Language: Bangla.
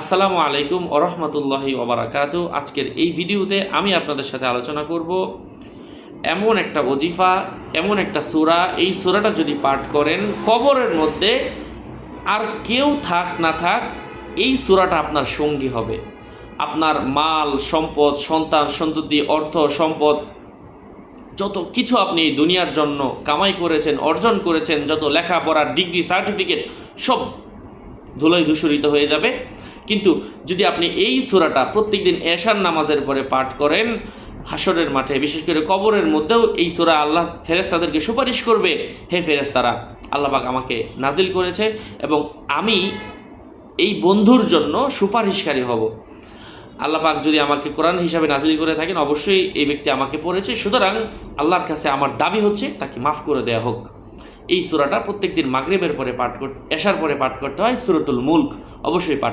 আসসালামু আলাইকুম ওরহমতুল্লাহি ওবারাকাতু। আজকের এই ভিডিওতে আমি আপনাদের সাথে আলোচনা করব এমন একটা ওজিফা, এমন একটা সূরা, এই সূরাটা যদি পাঠ করেন কবরের মধ্যে আর কেউ থাক না থাক এই সূরাটা আপনার সঙ্গী হবে। আপনার মাল সম্পদ, সন্তান সন্ততি, অর্থ সম্পদ, যত কিছু আপনি দুনিয়ার জন্য কামাই করেছেন, অর্জন করেছেন, যত লেখাপড়া, ডিগ্রি, সার্টিফিকেট সব ধুলোয় ধূসরিত হয়ে যাবে। কিন্তু যদি আপনি এই সূরাটা প্রত্যেকদিন এশার নামাজের পরে পাঠ করেন, হাসরের মাঠে বিশেষ করে কবরের মধ্যেও এই সূরা আল্লাহ ফেরেশতাদেরকে সুপারিশ করবে, হে ফেরেশতারা, আল্লাহ পাক আমাকে নাজিল করেছে এবং আমি এই বন্ধুর জন্য সুপারিশকারী হব। আল্লাহ পাক যদি আমাকে কোরআন হিসাবে নাজিল করে থাকেন, অবশ্যই এই ব্যক্তি আমাকে পড়েছে, সুতরাং আল্লাহর কাছে আমার দাবি হচ্ছে তাকে মাফ করে দেওয়া হোক। এই সূরাটা প্রত্যেকদিন মাগরিবের পরে পাঠ করতে, এশার পরে পাঠ করতে হয়। সূরাতুল মুলক অবশ্যই পাঠ